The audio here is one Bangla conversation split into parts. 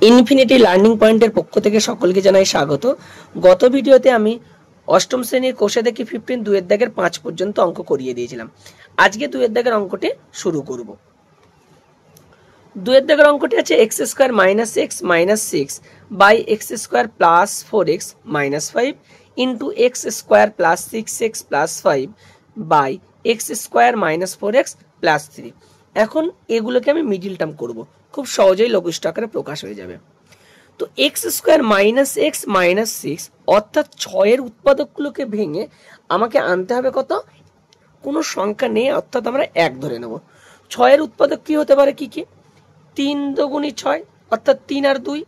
ইনফিনিটি লার্নিং পয়েন্টের পক্ষ থেকে সকলকে জানাই স্বাগত। গত ভিডিওতে আমি অষ্টম শ্রেণীর কোষে দেখি 15 দুয়ের দাগের 5 পর্যন্ত অঙ্ক করিয়ে দিয়েছিলাম। আজকে দুয়ের দাগের অঙ্কটি শুরু করব। দুয়ের দাগের অঙ্কটি আছে x² - x - 6 by x² plus 4x - 5 into x² plus 6x plus 5 by x² - 4x plus 3। এখন এগুলোকে আমি মিডিল টার্ম করব, খুব সহজেই লঘিষ্ঠ আকারে প্রকাশ হয়ে যাবে। তো x² - x - 6 অর্থাৎ 6 এর উৎপাদকগুলোকে ভেঙে আমাকে আনতে হবে কত? কোনো সংখ্যা নেই, অর্থাৎ আমরা 1 ধরে নেব। 6 এর উৎপাদক কি হতে পারে? কি 3 দুগুণী 6 অর্থাৎ 3 আর 2,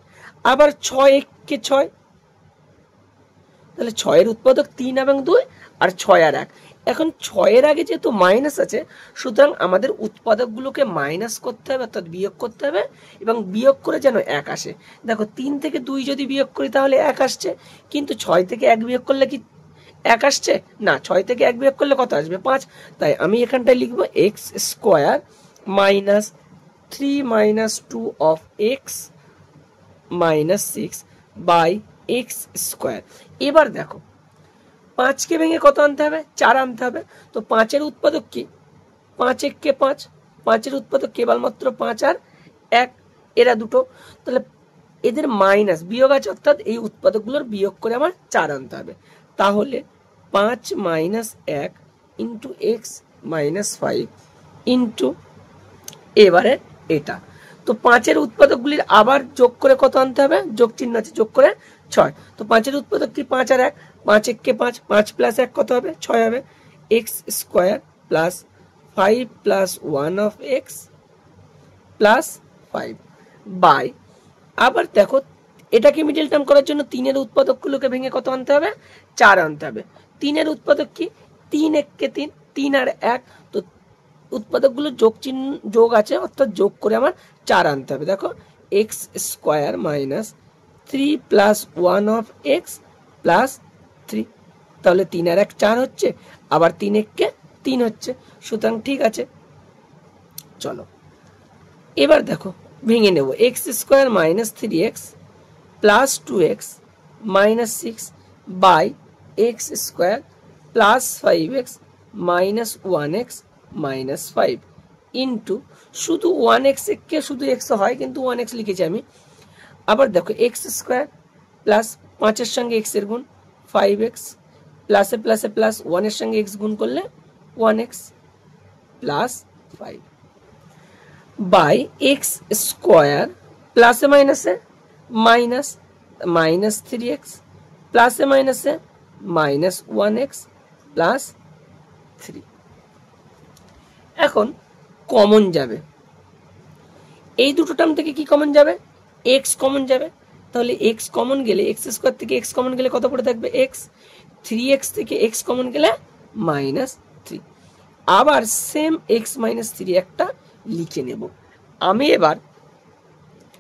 আবার 6 1 6, তাহলে 6 এর উৎপাদক 3 এবং 2 আর 6 আর 1। এখন 6 এর আগে যেহেতু মাইনাস আছে, সুতরাং আমাদের উৎপাদকগুলোকে মাইনাস করতে হবে, অর্থাৎ বিয়োগ করতে হবে, এবং বিয়োগ করে যেন 1 আসে। দেখো 3 থেকে 2 যদি বিয়োগ করি তাহলে 1 আসছে, কিন্তু 6 থেকে 1 বিয়োগ করলে কি 1 আসছে না? 6 থেকে 1 বিয়োগ করলে কত আসবে? 5। তাই আমি এখানটায় লিখবো x² minus 3 - 2 of x - 6 by x²। এবার দেখো 5 কে ভেঙে কত আনতে হবে? 4 আনতে হবে। তো 5 এর উৎপাদক কি? 5 1 5, 5 এর উৎপাদক কেবলমাত্র 5 আর 1, এরা দুটো, তাহলে এদের মাইনাস বিয়োগ আছে, অর্থাৎ এই উৎপাদকগুলোর বিয়োগ করে আমার 4 আনতে হবে। তাহলে 5 - 1 ইন্টু x - 5 ইন্টু এবারে এটা। তো 5 এর উৎপাদকগুলির আবার যোগ করে কত আনতে হবে? যোগ চিহ্ন আছে, যোগ করে 6। তো 5 এর উৎপাদক কি? 5 আর 1, 5 1 5, 5 প্লাস 1 কত হবে? 6 হবে। x² plus 5 plus 1 of x plus 5 by, আবার দেখো এটাকে মিডল টার্ম করার জন্য 3 এর উৎপাদকগুলোকে ভেঙে কত আনতে হবে? 4 আনতে হবে। 3 এর উৎপাদক কি? 3 1 3, 3 আর 1, তো উৎপাদকগুলো যোগ চিহ্ন যোগ আছে, অর্থাৎ যোগ করে আমার 4 আনতে হবে। দেখো x² minus 3 plus 1 of x plus 3, তাহলে 3 আর 1 4 হচ্ছে, আবার 3 1 3 হচ্ছে, সুতরাং ঠিক আছে। চলো এবার দেখো ভেঙে নেব। x² minus 3x plus 2x minus 6 by x² plus 5x minus 1x minus 5 into, শুধু 1x কে শুধু x হয়, কিন্তু 1x লিখেছি আমি। আবার দেখো x² প্লাস 5 এর সঙ্গে x এর গুণ 5x প্লাসে প্লাসে প্লাস 1 এর সঙ্গে x গুণ করলে 1x প্লাস 5 বাই x² প্লাসে মাইনাসে মাইনাস মাইনাস 3x প্লাসে মাইনাসে মাইনাস 1x প্লাস 3। এখন কমন যাবে, এই দুটো টার্ম থেকে কি কমন যাবে? x কমন যাবে। তাহলে x কমন গেলে, x² থেকে x কমন গেলে কত পড়ে থাকবে? x। 3x থেকে x কমন গেলে মাইনাস 3। আবার সেম x - 3 একটা লিখে নেব আমি। এবার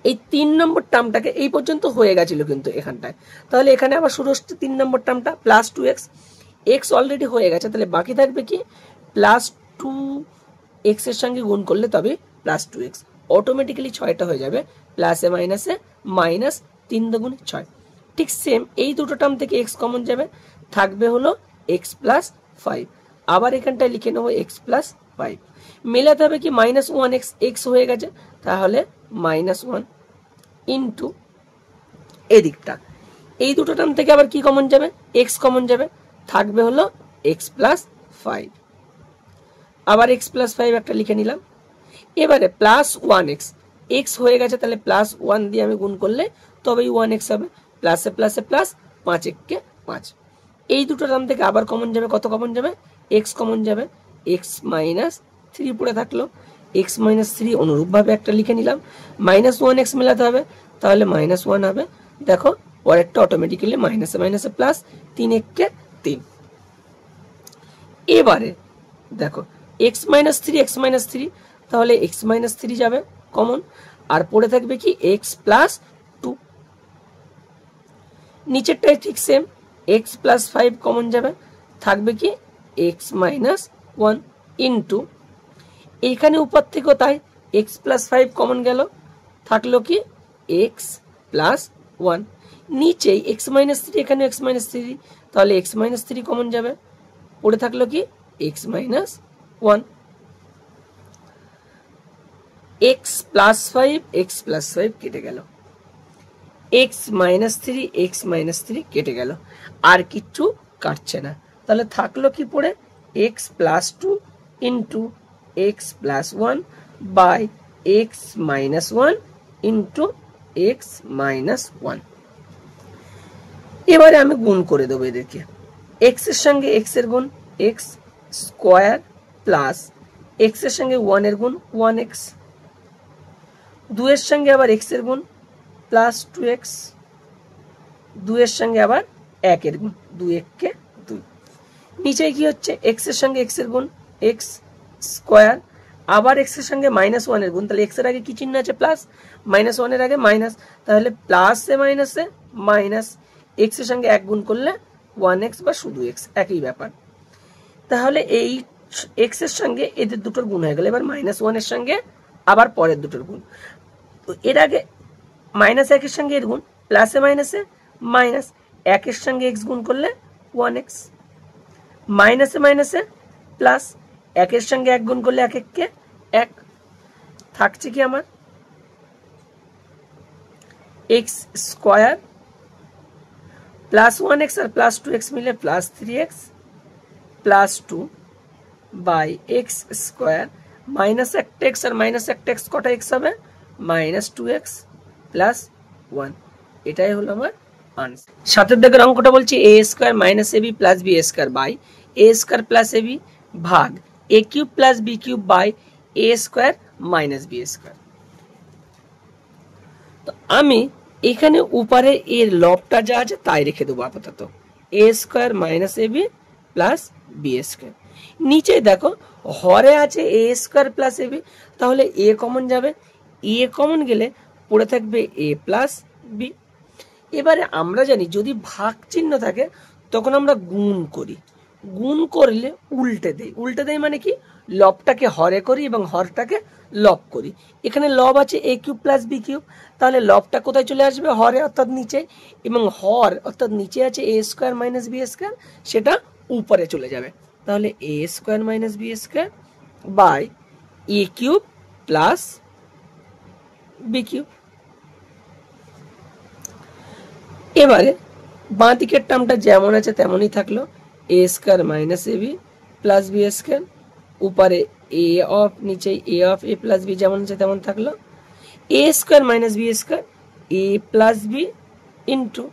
এই 3 নম্বর টার্মটাকে, এই পর্যন্ত হয়ে গেছিল কিন্তু এখানটায়, তাহলে এখানে আবার শুরু হচ্ছে 3 নম্বর টার্মটা প্লাস 2x। x অলরেডি হয়ে গেছে, তাহলে বাকি থাকবে কি? প্লাস 2x এর সঙ্গে গুণ করলে তবে প্লাস 2x, অটোমেটিক্যালি 6টা হয়ে যাবে প্লাসে মাইনাসে মাইনাস 3 দুগুণ 6। ঠিক সেম এই দুটো টার্ম থেকে x কমন যাবে, থাকবে হলো x প্লাস 5। আবার এখানটায় লিখে নেবো x প্লাস 5, মেলাতে হবে কি? মাইনাস 1x, x হয়ে গেছে, তাহলে মাইনাস 1 ইন্টু এদিকটা। এই দুটো টার্ম থেকে আবার কি কমন যাবে? x কমন যাবে, থাকবে হলো x প্লাস 5। আবার x প্লাস 5 একটা লিখে নিলাম। এবারে প্লাস 1x, x হয়ে গেছে, তাহলে প্লাস 1 দিয়ে আমি গুণ করলে তবেই 1x হবে। প্লাসে প্লাসে প্লাস 5 1 5, এই দুটো টার্ম থেকে আবার কমন যাবে, কত কমন যাবে? x কমন যাবে, x মাইনাস 3 পড়ে থাকলো, x মাইনাস 3 অনুরূপভাবে একটা লিখে নিলাম। মাইনাস 1x মেলাতে হবে, তাহলে মাইনাস 1 হবে। দেখো পরেরটা অটোমেটিক্যালি মাইনাসে মাইনাসে প্লাস, 3 1 3। এবারে দেখো x - 3 x - 3, তাহলে x - 3 যাবে কমন, আর পড়ে থাকবে কি? x plus 2। নিচেরটাই ঠিক সেম, x প্লাস 5 কমন যাবে, থাকবে কি? x মাইনাস 1 ইন্টু, এইখানে উপর থেকেও তাই x প্লাস 5 কমন গেল, থাকলো কি? x প্লাস 1, নিচেই x মাইনাস 3, এখানে x মাইনাস 3, তাহলে x মাইনাস 3 কমন যাবে, পড়ে থাকলো কি x minus 1, x plus 5, x plus 5 কেটে গেল, x মাইনাস 3, x মাইনাস 3 কেটে গেল, আর কিচ্ছু কাটছে না, তাহলে থাকলো কি পড়ে x plus 2 into x plus 1 by x minus 1 into x minus 1। এবারে আমি গুণ করে দেবো এদেরকে, x এর সঙ্গে x এর গুণ x স্কোয়ার প্লাস x এর সঙ্গে 1 এর গুণ 1x, 2 এর সঙ্গে আবার x এর গুণ প্লাস 2x, 2 এর সঙ্গে আবার 1 এর গুণ, 2 1 2, নিচে কি হচ্ছে x এর সঙ্গে x এর গুণ x স্কোয়ার, আবার x এর সঙ্গে মাইনাস 1 এর গুণ, তাহলে x এর আগে কি চিহ্ন আছে প্লাস, মাইনাস 1 এর আগে মাইনাস, তাহলে প্লাসে মাইনাসে মাইনাস, x এর সঙ্গে 1 গুণ করলে 1x বা শুধু x একই ব্যাপার, তাহলে এই x এর সঙ্গে এদের দুটোর গুণ হয়ে গেল, এবার মাইনাস 1 এর সঙ্গে আবার পরের দুটোর গুণ, তো এর আগে মাইনাস 1 এর সঙ্গে এর গুণ, প্লাসে মাইনাসে মাইনাস, 1 এর সঙ্গে x গুণ করলে 1x, মাইনাসে মাইনাসে প্লাস, 1 এর সঙ্গে 1 গুণ করলে 1 1 কে 1, থাকছে কি আমার x স্কোয়ার প্লাস 1x আর প্লাস 2x মিলে plus 3x plus 2 by x square, minus একটা x আর মাইনাস একটা x কটা x হবে, মাইনাস 2x প্লাস 1, এটাই হলো আমার আনসার। সাতের দিকের অঙ্কটা বলছে a square minus ab plus b square by a square plus ab ভাগ a cube plus b cube by a square minus b square. তো আমি এখানে উপরে এর লবটা যা আছে তাই রেখে দেবো আপাতত, a square minus ab plus b square, নিচে দেখো হরে আছে a স্কোয়ার প্লাস ab, তাহলে a কমন যাবে, a কমন গেলে পড়ে থাকবে a প্লাস b। এবারে আমরা জানি যদি ভাগ চিহ্ন থাকে তখন আমরা গুণ করি, গুণ করলে উল্টে দেই, উল্টে দেই মানে কি লবটাকে হরে করি এবং হরটাকে লব করি, এখানে লব আছে a cube plus b cube, তাহলে লবটা কোথায় চলে আসবে হরে অর্থাৎ নিচে, এবং হর অর্থাৎ নিচে আছে a square minus b square, সেটা উপরে চলে যাবে, তাহলে a square minus b square by a cube plus b cube. এবারে বাঁ দিকের টার্মটা যেমন আছে তেমনই থাকলো, a square minus ab plus b square, উপরে a অফ নিচে a of a plus b যেমন আছে তেমন থাকলো, a square minus b square a plus b into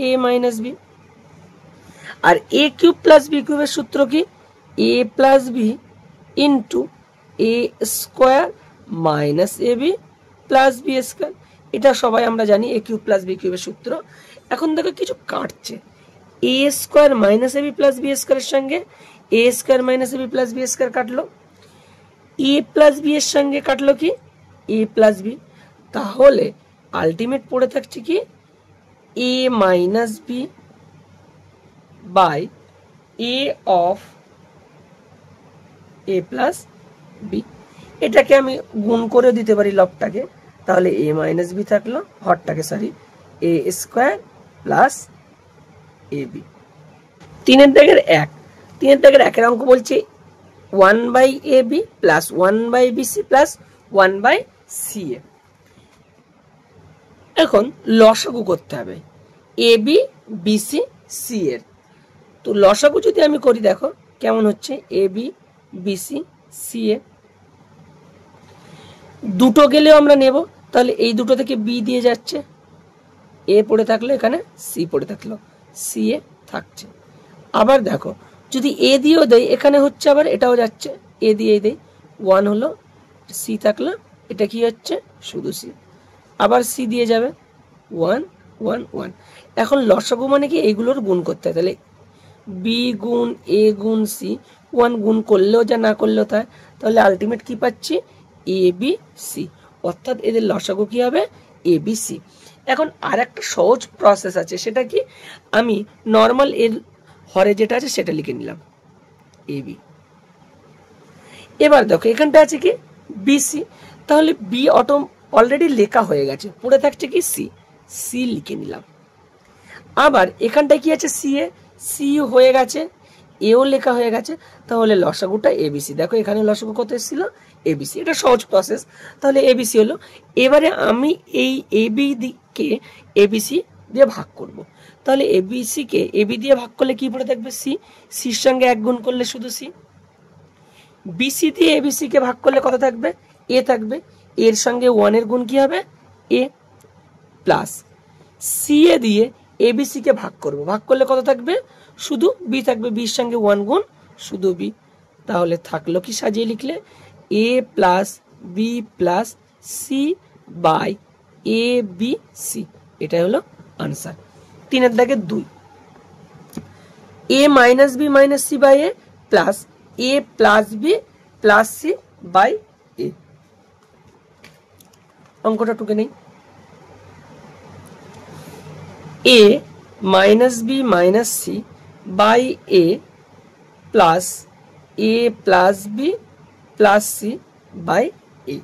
a minus b, আর a কিউব প্লাস b কিউবের সূত্র কি a plus b into a square minus ab plus b square, এটা সবাই আমরা জানি a কিউব প্লাস b কিউবের সূত্র। এখন দেখো কিছু কাটছে, a square minus ab plus b স্কোয়ারের সঙ্গে a square minus ab plus b square কাটলো, a প্লাস b এর সঙ্গে কাটলো কি a প্লাস b, তাহলে আলটিমেট পড়ে থাকছে কি a minus b by a of a plus b, এটাকে আমি গুণ করে দিতে পারি লবটাকে, তাহলে a মাইনাস b থাকলো, হরটাকে sorry a square plus ab। তিনের দাগের 1, তিনের দাগের 1 এর অঙ্ক বলছে 1 by ab plus 1 by bc plus 1 by ca। এখন লসাগু করতে হবে ab bc c এর, তো লসাগু যদি আমি করি দেখো কেমন হচ্ছে, ab bc ca, দুটো গেলেও আমরা নেব, তাহলে এই দুটো থেকে b দিয়ে যাচ্ছে, a পড়ে থাকলো এখানে c পড়ে থাকলো, ca থাকছে। আবার দেখো যদি a দিয়েও দেই এখানে হচ্ছে, আবার এটাও যাচ্ছে a দিয়েই দেই, 1 হলো, c থাকলো, এটা কি হচ্ছে শুধু c, আবার c দিয়ে যাবে 1 1 1। এখন লসাগু মানে কি এইগুলোর গুণ করতে হয়, তাহলে b গুণ a গুণ c, 1 গুণ করলেও যা না করলেও তাই, তাহলে আলটিমেট কি পাচ্ছি a b c, অর্থাৎ এদের লসাগু কি হবে a b c। এখন আর একটা সহজ প্রসেস আছে, সেটা কি আমি নর্মাল এর হরে যেটা আছে সেটা লিখে নিলাম a b, এবার দেখো এখানটা আছে কি bc, তাহলে b অলরেডি লেখা হয়ে গেছে, পড়ে থাকছে কি c, সি লিখে নিলাম। আবার এখানটায় কি আছে, সি এ, সি হয়ে গেছে, এও লেখা হয়ে গেছে, তাহলে লসাগুটা এবিসি। দেখো এখানে লসাগু কত এসেছিল, এবিসি। এটা সহজ প্রসেস, তাহলে এবিসি হলো। এবারে আমি এই এবি কে এবিসি দিয়ে ভাগ করব। তাহলে এবিসি কে এবি দিয়ে ভাগ করলে কি পড়ে থাকবে, সি। সির সঙ্গে 1 গুণ করলে শুধু সি। বিসি দিয়ে এবিসি কে ভাগ করলে কত থাকবে, এ থাকবে। এর সঙ্গে 1 এর গুণ কি হবে, এ। প্লাস সি এ দিয়ে এবিসি কে ভাগ করব, ভাগ করলে কত থাকবে, শুধু বি থাকবে। বির সঙ্গে 1 গুণ, শুধু বি। তাহলে থাকলো কি, সাজিয়ে লিখলে a plus b plus c by A b c. এটা হলো আনসার। 3 দাগে 2, a minus b minus c by a plus a plus b plus c by a. অঙ্কটা টুকে নেই। A minus b minus c by a plus a plus b plus c by a.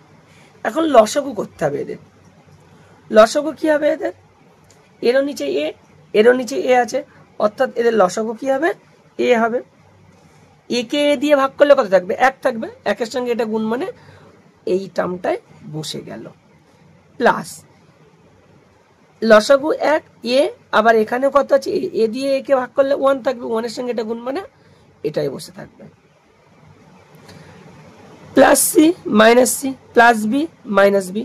এখন লসাগু করতে হবে এদের। লসাগু কি হবে এদের, এরও নিচে এ, এরও নিচে এ আছে, অর্থাৎ এদের লসাগু কি হবে, এ হবে। এ কে এ দিয়ে ভাগ করলে কত থাকবে, 1 থাকবে। 1 এর সঙ্গে এটা গুণ, মানে এই টার্মটায় বসে গেল। প্লাস লসাগু 1 এ, আবার এখানে কত আছে, এ দিয়ে এ কে ভাগ করলে 1 থাকবে। 1 এর সঙ্গে এটা গুণ, মানে এটাই বসে থাকবে। Plus C minus C plus B minus B.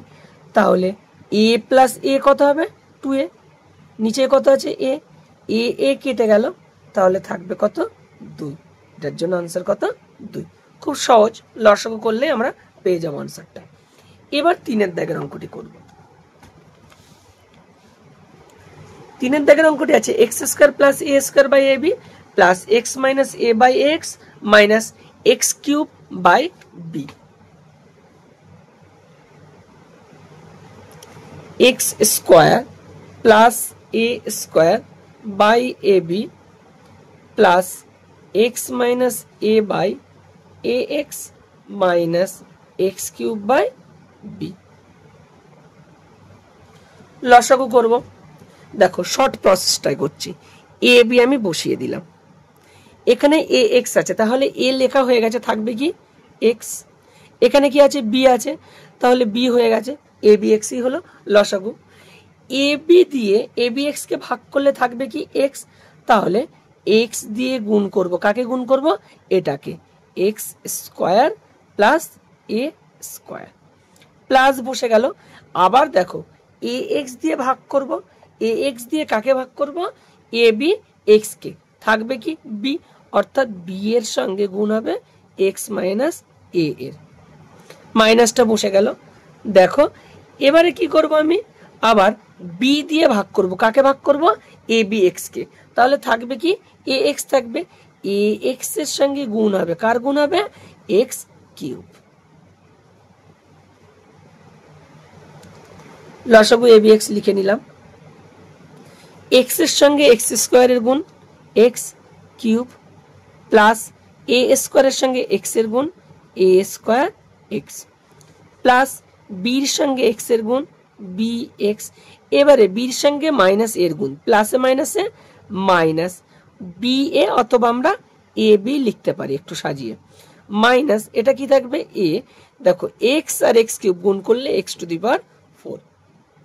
তাহলে এ প্লাস এ কত হবে, 2a। নিচে কত আছে, এ, এ এ কেটে গেল, তাহলে থাকবে কত, 2। এটার জন্য আনসার কত, 2। খুব সহজ, লসাগু করলে আমরা পেয়ে যাবো আনসারটা। এবার 3 দাগের অঙ্কটি করব। 3 দাগের অঙ্কটি আছে X square plus A square by A B plus x minus A by X minus X cube by B. X square plus A square by A B plus x minus A by A X minus X cube by B. লসাগু করব। দেখো শর্ট প্রসেসটাই করছি। এ বি আমি বসিয়ে দিলাম, এখানে এ এক্স আছে, তাহলে এ লেখা হয়ে গেছে, থাকবে কি এক্স। এখানে কি আছে, বি আছে, তাহলে বি হয়ে গেছে, এ বি এক্সই হলো লসাগু। এ বি দিয়ে এ বি এক্স কে ভাগ করলে থাকবে কি এক্স, তাহলে এক্স দিয়ে গুণ করব। কাকে গুণ করব, এটাকে। X square plus A square plus বসে গেল। আবার দেখো এ এক্স দিয়ে ভাগ করব, এ এক্স দিয়ে কাকে ভাগ করব, এ বি এক্স কে, থাকবে কি বি, অর্থাৎ বি এর সঙ্গে গুণ হবে এক্স মাইনাস এ এর। মাইনাসটা বসে গেল। দেখো এবারে কি করব, আমি আবার বি দিয়ে ভাগ করব। কাকে ভাগ করব, এ বি এক্স কে, তাহলে থাকবে কি এ এক্স থাকবে। এ এক্স এর সঙ্গে গুণ হবে, কার গুণ হবে, এক্স কিউব। লসাগু এ বি এক্স লিখে নিলাম। এক্স এর সঙ্গে এক্স স্কোয়ারের গুণ এক্স কিউব প্লাস এ স্কোয়ারের সঙ্গে এক্স এর গুণ এ স্কোয়ার এক্স প্লাস বির সঙ্গে এক্স এর গুণ বি এক্স। এবারে বির সঙ্গে মাইনাস এর গুণ, প্লাসে মাইনাসে মাইনাস বি এ, অথবা আমরা এ বি লিখতে পারি একটু সাজিয়ে। মাইনাস এটা কি থাকবে এ। দেখো এক্স আর এক্স কিউব গুণ করলে এক্স টু দি পাওয়ার 4।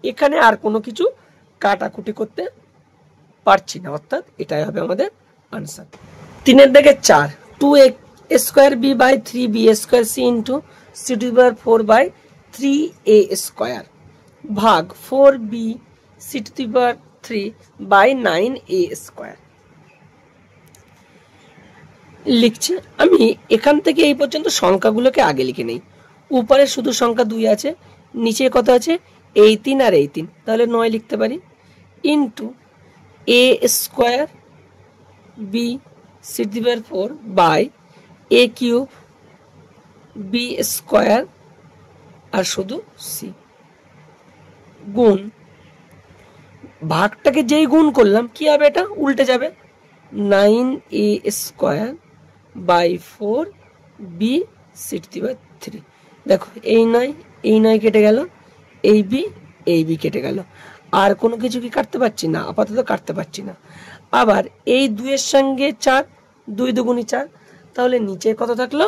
এখানে আর কোনো কিছু কাটাকুটি করতে পারছি না, অর্থাৎ এটাই হবে আমাদের আনসার। 3 দাগে 4, 2a square B by 3b square C into C to the power 4 by 3a square ভাগ 4b C to the power 3 by 9a square. লিখছি আমি এখান থেকে এই পর্যন্ত সংখ্যাগুলোকে আগে লিখে নেই। উপরে শুধু সংখ্যা 2 আছে, নিচে কত আছে, এই 3 আর এই 3, তাহলে 9 লিখতে পারি। Into a square b c to the power 4 by a cube b square আর শুধু সি গুণ, ভাগটাকে যেই গুণ করলাম কি হবে, এটা উল্টে যাবে, 9a square by 4b C to the power 3। দেখো এই 9 কেটে গেল, এই বি কেটে গেল। আর কোনো কিছু কি কাটতে পারছি না, আপাতত কাটতে পারছি না। আবার এই 2 এর সঙ্গে 4, 2 দুগুণী 4, তাহলে নিচে কত থাকলো,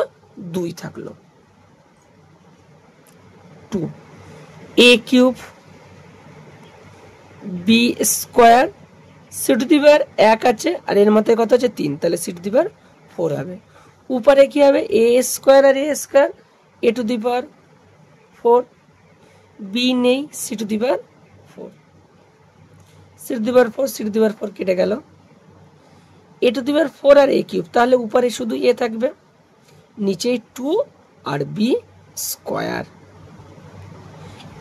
2 থাকলো। 2 a cube b square, c to the power 1 আছে আর এর মাথায় কত আছে 3, তাহলে সি টু দি পাওয়ার 4 হবে। উপরে কি হবে, a স্কোয়ার আর a square, a to the power 4, b নেই, c to the power 4, c to the power 4, c to the power 4 কেটে গেল। a টু দি পাওয়ার 4 আর a কিউব, তাহলে উপরে শুধু a থাকবে, নিচে 2 আর b স্কোয়ার।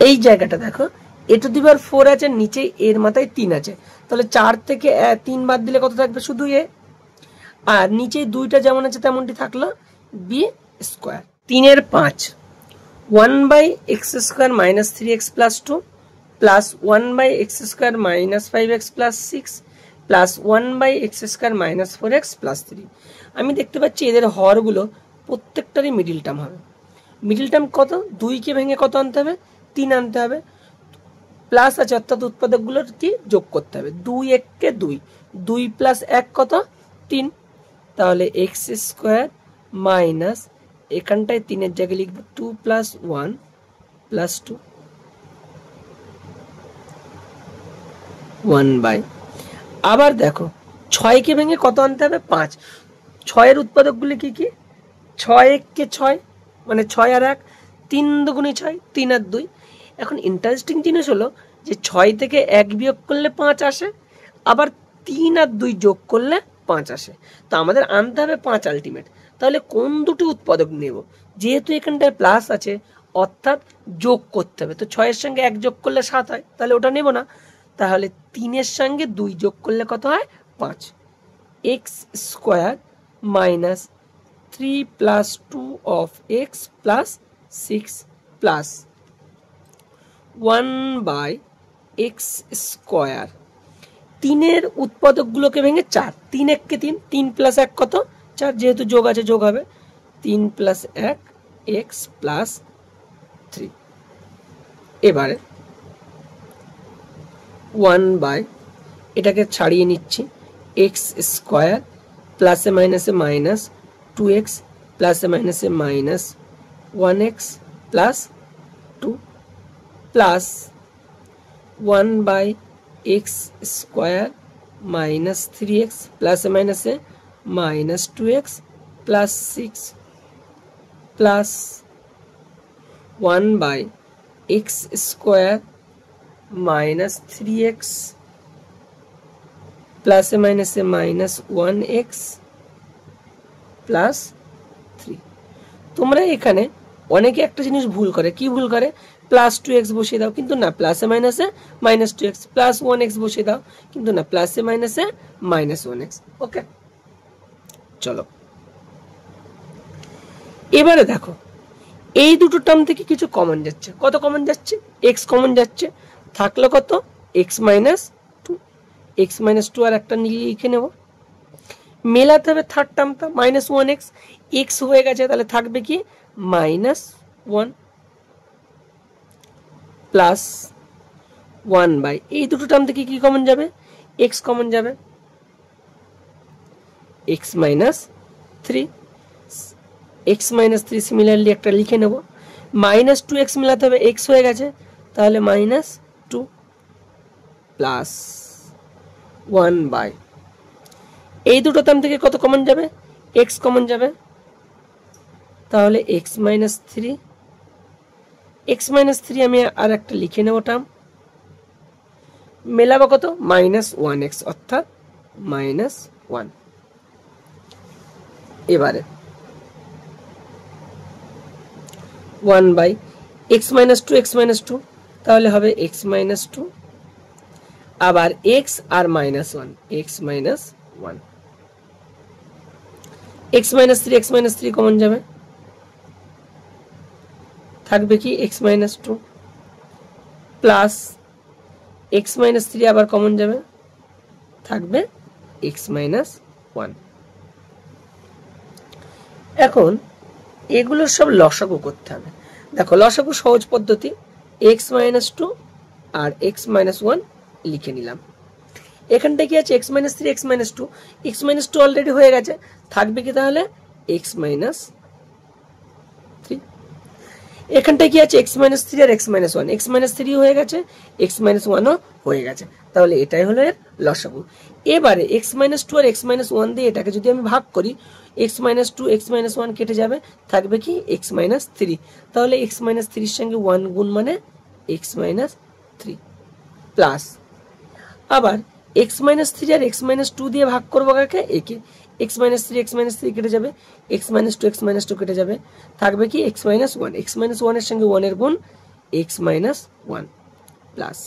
এই জায়গাটা দেখো, a টু দি পাওয়ার 4 আছে, নিচে এর মাথায় 3 আছে, তাহলে 4 থেকে 3 বাদ দিলে কত থাকবে, শুধু a, আর নিচে 2টা যেমন আছে তেমনটি থাকলো, b স্কোয়ার। 3 এর 5, 1/x square minus 3x plus 2 plus 1/x square minus 5x plus 6 plus 1/x square minus 4x plus 3। আমি দেখতে পাচ্ছি এদের হরগুলো প্রত্যেকটারই মিডিল টার্ম হবে। মিডিল টার্ম কত, 2কে ভেঙে কত আনতে হবে, 3 আনতে হবে, প্লাস আছে অর্থাৎ উৎপাদকগুলোর কি যোগ করতে হবে, 2 1কে 2, 2 প্লাস 1 কত 3, তাহলে x স্কোয়ার মাইনাস এখানটায় 3 এর জায়গায় লিখব 2 প্লাস 1 প্লাস 2 1/, আবার দেখো 6কে ভেঙে কত আনতে হবে 5, 6 উৎপাদকগুলি কি কি, 6 1কে 6 মানে 6 আর 1, 3 দুগুণী 6, 3 আর 2। এখন ইন্টারেস্টিং জিনিস হলো যে 6 থেকে 1 বিয়োগ করলে 5 আসে, আবার 3 আর 2 যোগ করলে 5 আসে, তো আমাদের আনতে হবে 5 আলটিমেট। তাহলে কোন দুটি উৎপাদক নেব, যেহেতু এখানটায় প্লাস আছে অর্থাৎ যোগ করতে হবে, তো 6 এর সঙ্গে 1 যোগ করলে 7 হয়, তাহলে ওটা নেব না, তাহলে 3 এর সঙ্গে 2 যোগ করলে কত হয় 5, x square minus 3 plus 2 of x plus 6 plus 1/x square. 3 এর উৎপাদকগুলোকে ভেঙে 4, 3 1কে 3, 3 প্লাস 1 কত 4, যেহেতু যোগ আছে যোগ হবে, 3 প্লাস 1 x প্লাস 3। এবারে 1/, এটাকে ছাড়িয়ে নিচ্ছি, x স্কোয়ার প্লাসে মাইনাসে মাইনাস 2x প্লাসে মাইনাসে minus 1x plus 2 plus 1/x square minus 3x প্লাসে মাইনাসে minus 2x plus 6 plus 1/x square minus 3x প্লাসে মাইনাসে মাইনাস 1x প্লাস 3। তোমরা এখানে অনেকে একটা জিনিস ভুল করে, কি ভুল করে, প্লাস 2x বসিয়ে দাও, কিন্তু না, প্লাসে মাইনাসে মাইনাস 2x, প্লাস 1x বসিয়ে দাও, কিন্তু না, প্লাসে মাইনাসে মাইনাস 1x। ওকে, চলো এবারে দেখো এই দুটো টার্ম থেকে কিছু কমন যাচ্ছে, কত কমন যাচ্ছে, x কমন যাচ্ছে, থাকলো কত x মাইনাস 2, x মাইনাস 2 আর একটা লিখে নেব, মেলাতে হবে থার্ড টার্মটা মাইনাস 1x, x হয়ে গেছে, তাহলে থাকবে কি মাইনাস 1 প্লাস 1/, এই দুটো টার্ম থেকে কি কমন যাবে, x কমন যাবে, x minus 3, x minus 3 similarly একটা লিখে নেব, মাইনাস 2x মেলাতে হবে, x হয়ে গেছে, তাহলে মাইনাস 2 প্লাস 1/, এই দুটো টার্ম থেকে কত কমন যাবে, x কমন যাবে, তাহলে x মাইনাস 3, x মাইনাস 3 আমি আর একটা লিখে নেব টার্ম, মেলাবো কত মাইনাস 1x অর্থাৎ মাইনাস 1। এবারে 1/x মাইনাস 2, x মাইনাস 2, তাহলে হবে x মাইনাস 2, আবার x আর minus 1, x minus 1, x minus 3, x minus 3 common যাবে, থাকবে কি x minus 2 plus x minus 3 আবার কমন যাবে, থাকবে x মাইনাস 1। এখন এগুলোর সব লসাগু করতে হবে। দেখো লসাগু সহজ পদ্ধতি, x মাইনাস 2 আর x মাইনাস 1 লিখে নিলাম। এখানটা কি আছে x minus three X minus two, X minus two already হয়ে গেছে, থাকবে কি তাহলে এক্স মাইনাস থ্রি। এখানটা কি আছে এক্স মাইনাস থ্রি আর x minus one, x minus three হয়ে গেছে, এক্স মাইনাস ওয়ানও হয়ে গেছে, তাহলে এটাই হলো এর লসাগু। এবারে এক্স মাইনাস টু আর এক্স মাইনাস ওয়ান দিয়ে এটাকে যদি আমি ভাগ করি, X minus two X minus one কেটে যাবে, থাকবে কি এক্স মাইনাস থ্রি, তাহলে এক্স মাইনাস থ্রির সঙ্গে ওয়ান গুণ মানে এক্স মাইনাস থ্রি প্লাস, আবার এক্স মাইনাস থ্রি আর এক্স মাইনাস টু দিয়ে ভাগ করবো কাকে, একে, এক্স মাইনাস থ্রি কেটে যাবে, এক্স মাইনাস টু কেটে যাবে, থাকবে কি x minus one, x minus ওয়ানের সঙ্গে ওয়ানের গুণ x minus one plus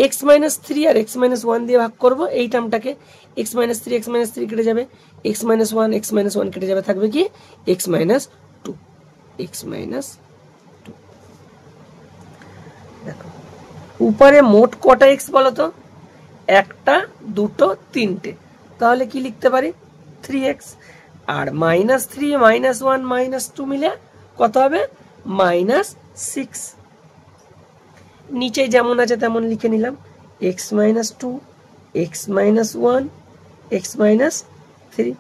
x minus three আর এক্স মাইনাস ওয়ান দিয়ে ভাগ করবো এই টার্মটাকে, এক্স মাইনাস থ্রি কেটে যাবে, এক্স মাইনাস ওয়ান কেটে যাবে, থাকবে কি x minus two, X minus two. দেখো উপরে মোট কটা এক্স বলো তো, একটা দুটো তিনটে, তাহলে কি লিখতে পারি 3x, আর minus three minus one minus two মিলে কত হবে -6, নিচে যেমন আছে তেমন লিখে নিলাম x minus two X minus one x minus three,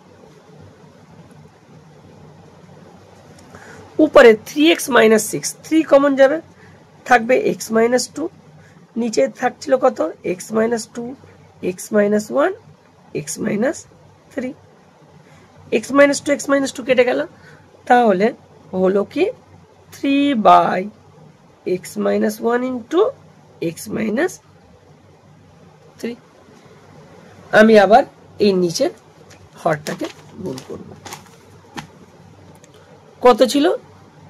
উপরে 3x মাইনাস সিক্স, 3 কমন যাবে, থাকবে x মাইনাস টু, নিচে থাকছিল কত x minus two X minus one x minus three, X minus two কেটে গেল, তাহলে হলো কি 3/x minus one into X minus three. আমি আবার এই নিচের হরটাকে গুণ করব, কত ছিল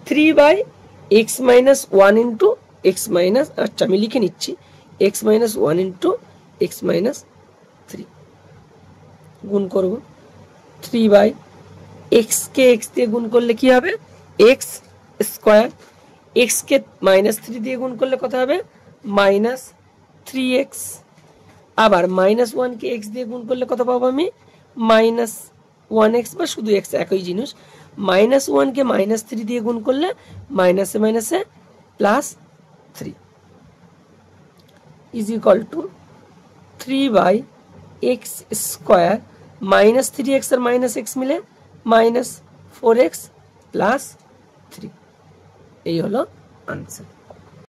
3/x minus one into X minus, আচ্ছা আমি লিখে নিচ্ছি x minus one into X minus three, গুণ করব 3/x কে x দিয়ে গুণ করলে কি হবে x স্কোয়ার, x কে -3 দিয়ে গুণ করলে কত হবে -3x, আবার -1 কে x দিয়ে গুণ করলে কত পাবো আমি -1x, বা শুধু x একই জিনিস, -1 কে -3 দিয়ে গুণ করলে মাইনাসে মাইনাসে +3 is equal to 3/x square -3x আর -x মিলে -4x + 3, এই হলো আনসার।